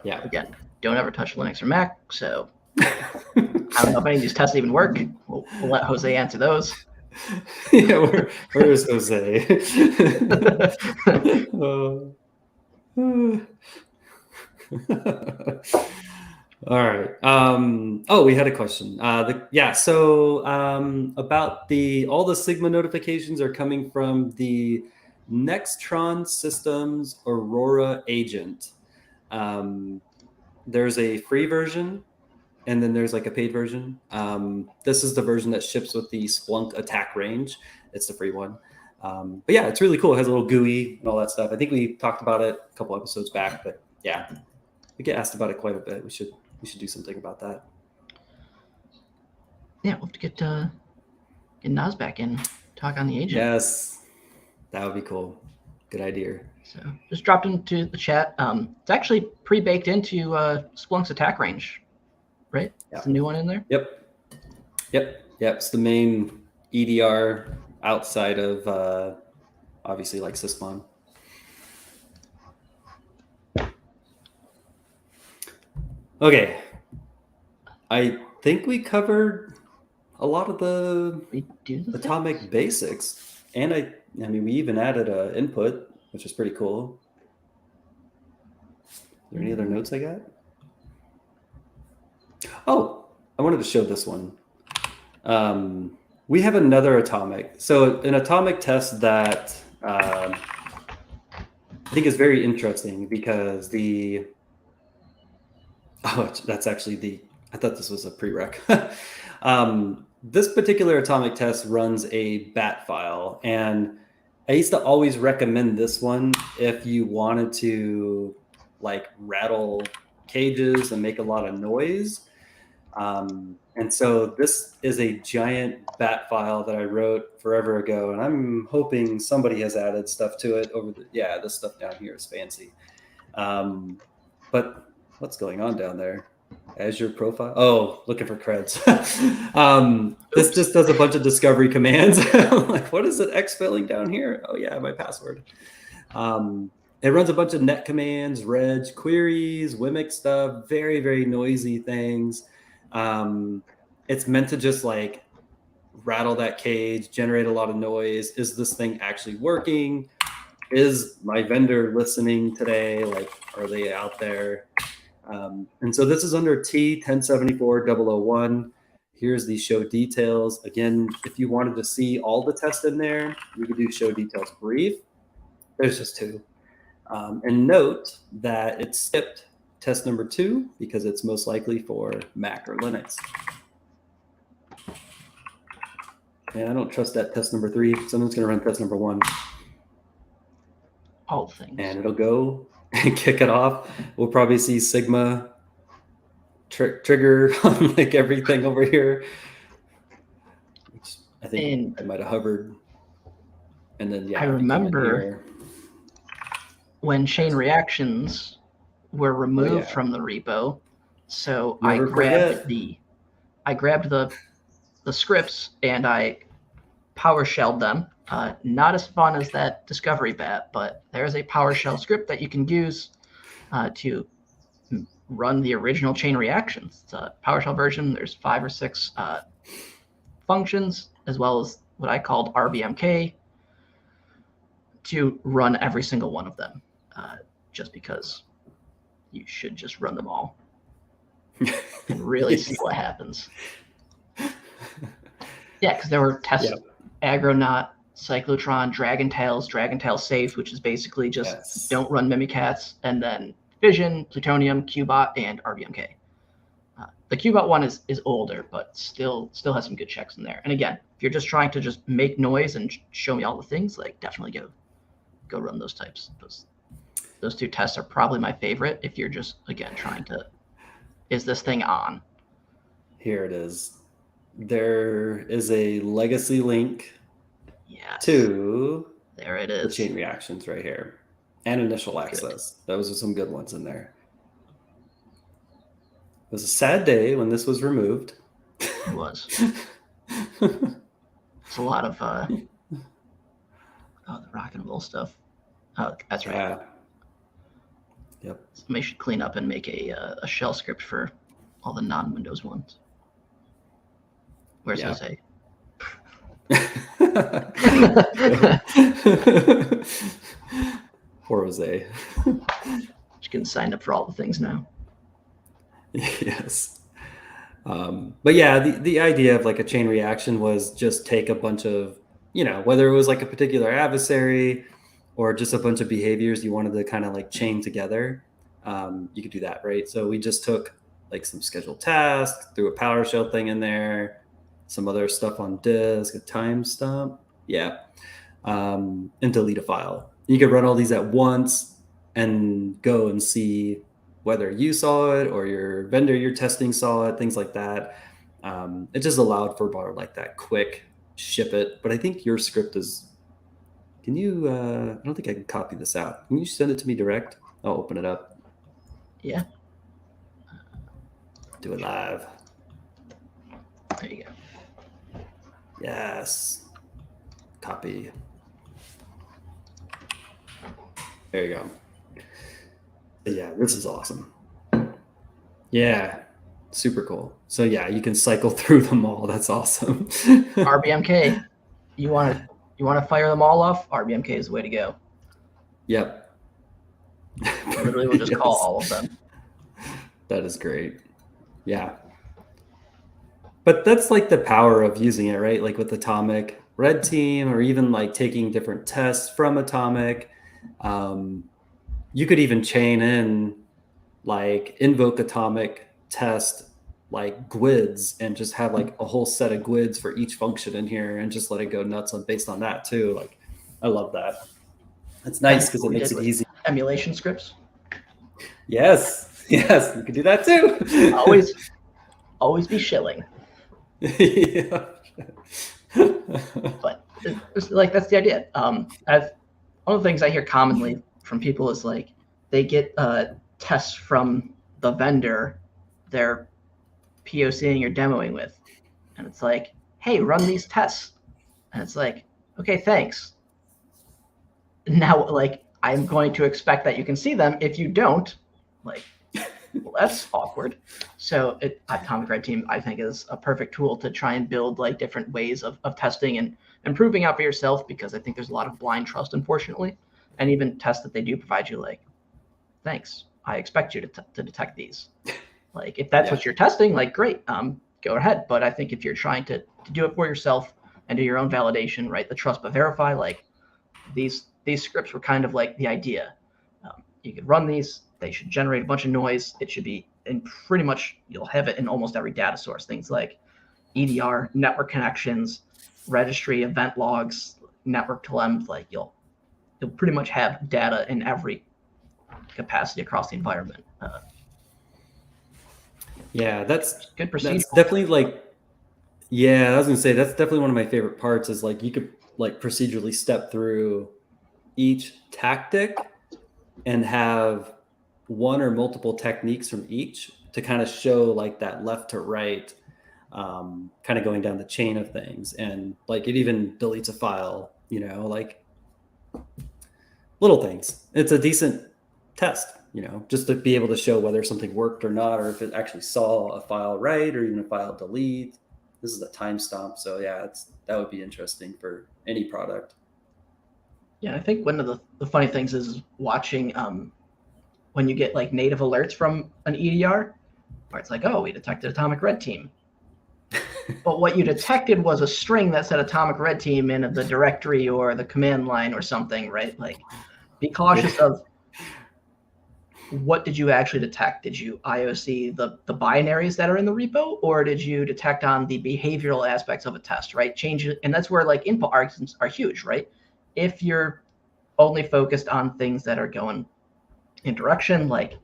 Yeah. Again, don't ever touch Linux or Mac. So I don't know if any of these tests even work. We'll let Jose answer those. Yeah, where is Jose? All right. We had a question. So about all the Sigma notifications are coming from the Nextron Systems Aurora agent. There's a free version, and then there's like a paid version. This is the version that ships with the Splunk attack range. It's the free one. But yeah, it's really cool. It has a little GUI and all that stuff. I think we talked about it a couple episodes back, but yeah, we get asked about it quite a bit. We should do something about that. Yeah, we'll have to get Naz back in, talk on the agent. Yes, that would be cool. Good idea. So just dropped into the chat. It's actually pre-baked into Splunk's attack range, right? Yeah. It's a new one in there? Yep. It's the main EDR outside of obviously like Sysmon. Okay. I think we covered a lot of the atomic basics. And I mean, we even added an input, which is pretty cool. Are there any other notes I got? Oh, I wanted to show this one. We have another atomic. So an atomic test that I think is very interesting because that's actually I thought this was a prereq. This particular atomic test runs a bat file, and I used to always recommend this one if you wanted to like rattle cages and make a lot of noise. And so this is a giant bat file that I wrote forever ago, and I'm hoping somebody has added stuff to it this stuff down here is fancy. But what's going on down there? Azure profile. Oh, looking for creds. This just does a bunch of discovery commands. I'm like, what is it exfilling down here? Oh yeah, my password. It runs a bunch of net commands, reg queries, Wimic stuff, very, very noisy things. It's meant to just like rattle that cage, generate a lot of noise. Is this thing actually working? Is my vendor listening today? Like, are they out there? And so this is under T1074-001. Here's the show details. Again, if you wanted to see all the tests in there, we could do show details brief. There's just two. And note that it skipped test number 2 because it's most likely for Mac or Linux. Man, I don't trust that test number 3. Someone's going to run test number 1. All things. And it'll go and kick it off. We'll probably see Sigma trigger on like everything over here. Which I think I might have hovered. And then, yeah. I remember when chain reactions were removed from the repo. So I grabbed the scripts and I PowerShelled them. Not as fun as that discovery bat, but there's a PowerShell script that you can use to run the original chain reactions. It's a PowerShell version. There's 5 or 6 functions, as well as what I called RBMK, to run every single one of them, just because you should just run them all and really see what happens. Yeah, because there were tests, Agronaut, Cyclotron, Dragon Tails Safe, which is basically just don't run Mimikatz, and then Fission, Plutonium, Qbot, and RBMK. The Qbot one is older, but still has some good checks in there. And again, if you're just trying to just make noise and show me all the things, like definitely go run those types. Those 2 tests are probably my favorite if you're just, again, trying to, is this thing on? Here it is. There is a legacy link to there it is. The chain reactions right here. And initial access. Those are some good ones in there. It was a sad day when this was removed. It was. It's a lot of the rock and roll stuff. Oh, that's right. Yeah. Yep. Somebody should clean up and make a shell script for all the non-Windows ones. Where's Jose? Poor Jose. Just getting signed up for all the things now. Yes. But yeah, the idea of like a chain reaction was just take a bunch of, whether it was like a particular adversary or just a bunch of behaviors you wanted to kind of like chain together. You could do that, right? So we just took like some scheduled tasks, threw a PowerShell thing in there, some other stuff on disk, a timestamp, and delete a file. You could run all these at once and go and see whether you saw it or your vendor you're testing saw it, things like that. It just allowed for more like that quick ship it. But I think your script is, can you, I don't think I can copy this out. Can you send it to me direct? I'll open it up. Yeah. Do it live. There you go. Yes. Copy. There you go. Yeah, this is awesome. Yeah, super cool. So yeah, you can cycle through them all. That's awesome. RBMK. You want to fire them all off? RBMK is the way to go. Yep. Literally, we'll just call all of them. That is great. Yeah. But that's like the power of using it, right? Like with Atomic, Red Team, or even like taking different tests from Atomic. You could even chain in like invoke Atomic test like GUIDs and just have like a whole set of GUIDs for each function in here and just let it go nuts based on that too. Like I love that. It's nice because it makes it easy. Emulation scripts. Yes. Yes. You could do that too. always be shilling. Yeah. But it's like, that's the idea. One of the things I hear commonly from people is like they get tests from the vendor they're POCing or demoing with, and it's like, hey, run these tests, and it's like, okay, thanks. Now, like, I'm going to expect that you can see them. If you don't, like, well, that's awkward. So Atomic Red Team, I think, is a perfect tool to try and build like different ways of testing and improving out for yourself, because I think there's a lot of blind trust, unfortunately. And even tests that they do provide you, like, thanks, I expect you to detect these. Like, if that's what you're testing, like, great, go ahead. But I think if you're trying to do it for yourself and do your own validation, right, the trust but verify, like these scripts were kind of like the idea. You could run these, they should generate a bunch of noise. It should be, and pretty much you'll have it in almost every data source, things like EDR, network connections, registry, event logs, network telemetry, like you'll pretty much have data in every capacity across the environment. Yeah, that's Good procedural. definitely like, yeah, I was gonna say that's definitely one of my favorite parts is like you could like procedurally step through each tactic and have one or multiple techniques from each to kind of show like that left to right, kind of going down the chain of things. And like it even deletes a file, like little things. It's a decent test, just to be able to show whether something worked or not, or if it actually saw a file write or even a file delete. This is a timestamp. So yeah, that would be interesting for any product. Yeah, I think one of the funny things is watching when you get like native alerts from an EDR, where it's like, oh, we detected atomic red team. But what you detected was a string that said atomic red team in the directory or the command line or something, right? Like, be cautious of what did you actually detect? Did you IOC the binaries that are in the repo, or did you detect on the behavioral aspects of a test, right? Change it, and that's where like input arguments are huge, right? If you're only focused on things that are going in direction, like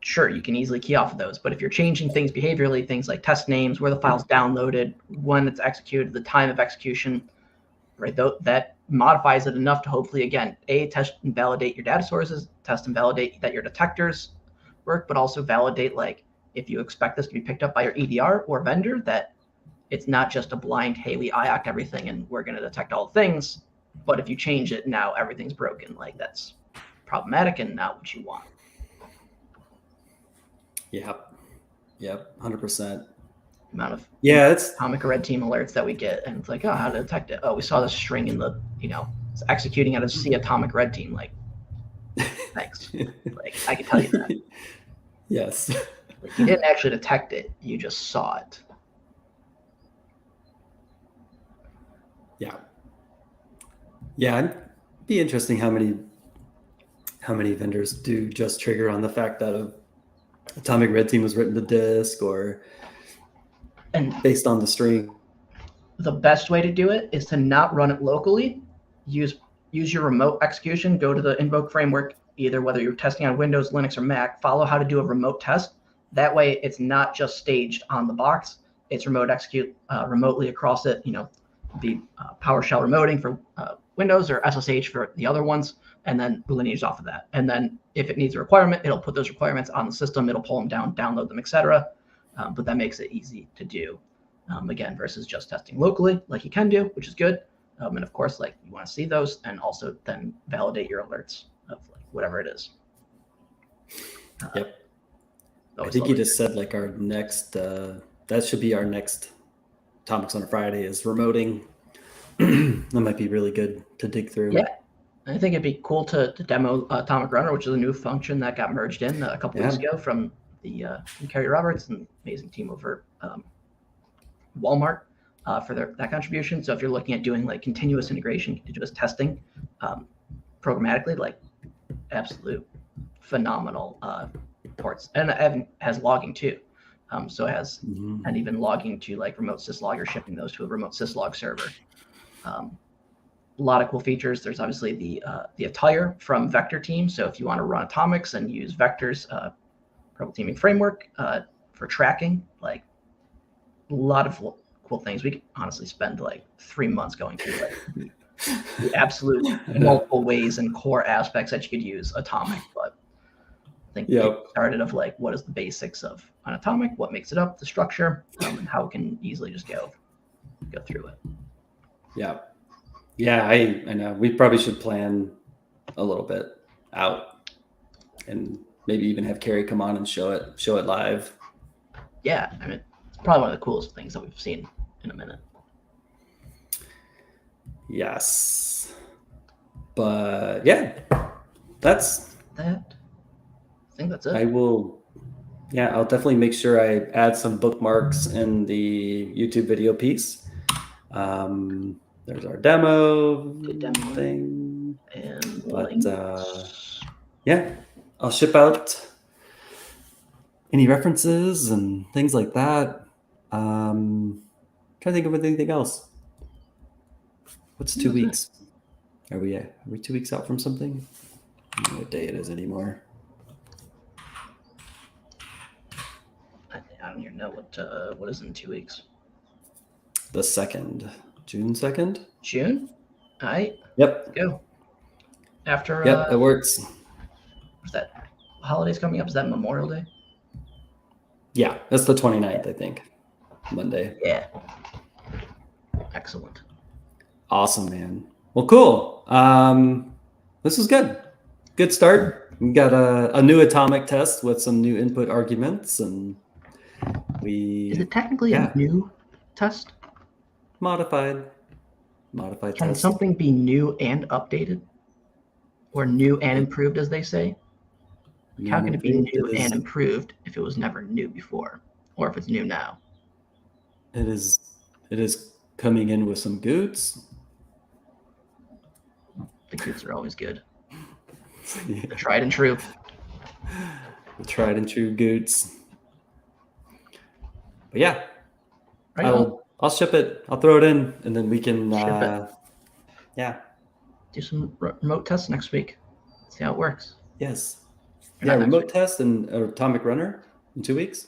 sure, you can easily key off of those. But if you're changing things behaviorally, things like test names, where the file's downloaded, when it's executed, the time of execution, right? That modifies it enough to hopefully, again, test and validate your data sources, test and validate that your detectors work, but also validate like if you expect this to be picked up by your EDR or vendor, that it's not just a blind, hey, we IOC everything and we're going to detect all things. But if you change it, now everything's broken. Like that's problematic and not what you want. Yep. 100%. Amount of it's atomic red team alerts that we get, and it's like, oh, how to detect it? Oh, we saw this string in the, it's executing at a C atomic red team. Like, thanks. Like, I can tell you that. Yes. Like, you didn't actually detect it; you just saw it. Yeah, it'd be interesting how many vendors do just trigger on the fact that a atomic red team was written to disk or based on the string. The best way to do it is to not run it locally. Use your remote execution. Go to the invoke framework, either whether you're testing on Windows, Linux, or Mac. Follow how to do a remote test. That way, it's not just staged on the box. It's remote execute remotely across it. The PowerShell remoting for Windows or SSH for the other ones, and then lineage off of that. And then if it needs a requirement, it'll put those requirements on the system. It'll pull them down, download them, etc. But that makes it easy to do. Again, versus just testing locally, like you can do, which is good. And of course, like you want to see those, and also then validate your alerts of like whatever it is. Yep. I think you just said like our next. That should be our next Atomics on a Friday is remoting. That might be really good to dig through. Yeah, I think it'd be cool to demo Atomic Runner, which is a new function that got merged in a couple weeks ago from Kerry Roberts and amazing team over Walmart for that contribution. So if you're looking at doing like continuous integration, continuous testing programmatically, like absolute phenomenal ports. And Evan has logging too. So it has, and even logging to like remote syslog or shipping those to a remote syslog server. A lot of cool features. There's obviously the attire from Vector Team. So if you want to run Atomics and use Vector's purple teaming framework for tracking, like a lot of cool things. We could honestly spend like 3 months going through like the absolute multiple ways and core aspects that you could use Atomic. But I think it started of like what is the basics of an Atomic, what makes it up, the structure, and how it can easily just go through it. Yeah, I know. We probably should plan a little bit out and maybe even have Carrie come on and show it live. Yeah, I mean, it's probably one of the coolest things that we've seen in a minute. Yes. But yeah, that's that. I think that's it. I'll definitely make sure I add some bookmarks in the YouTube video piece. There's our demo thing. And I'll ship out any references and things like that. Trying to think of anything else. What's 2 weeks? Are we 2 weeks out from something? I don't know what day it is anymore. I don't even know what is in 2 weeks. The 2nd, June 2nd. June. All right. Yep. Go. After. Yep, it works. What's that? Holidays coming up? Is that Memorial Day? Yeah, that's the 29th, I think. Monday. Yeah. Excellent. Awesome, man. Well, cool. This was good. Good start. We got a new atomic test with some new input arguments, and Is it technically a new test? Modified Can test. something be new and updated? Or new and improved, as they say? How can it be new and improved if it was never new before? Or if it's new now? It is coming in with some goods. The goods are always good. Yeah. The tried and true. The tried and true goods. But yeah, Right I'll ship it. I'll throw it in, and then we can do some remote tests next week. See how it works. Yes. Or Yeah, not next remote week. test and atomic runner in 2 weeks.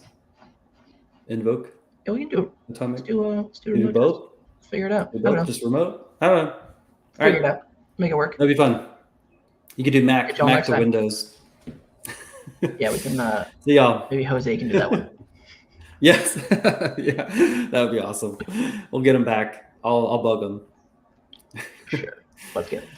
Invoke. Yeah, we can do it. Atomic. Let's do You do remote both. test. Let's figure it out. Do I don't both. know. Just remote. I don't know. Figure it out. Make it work. That'd be fun. You could do Mac Get y'all next to time. Windows. Yeah, we can. See y'all. Maybe Jose can do that one. Yes. Yeah, that would be awesome. We'll get him back. I'll bug him. Sure. Let's get it.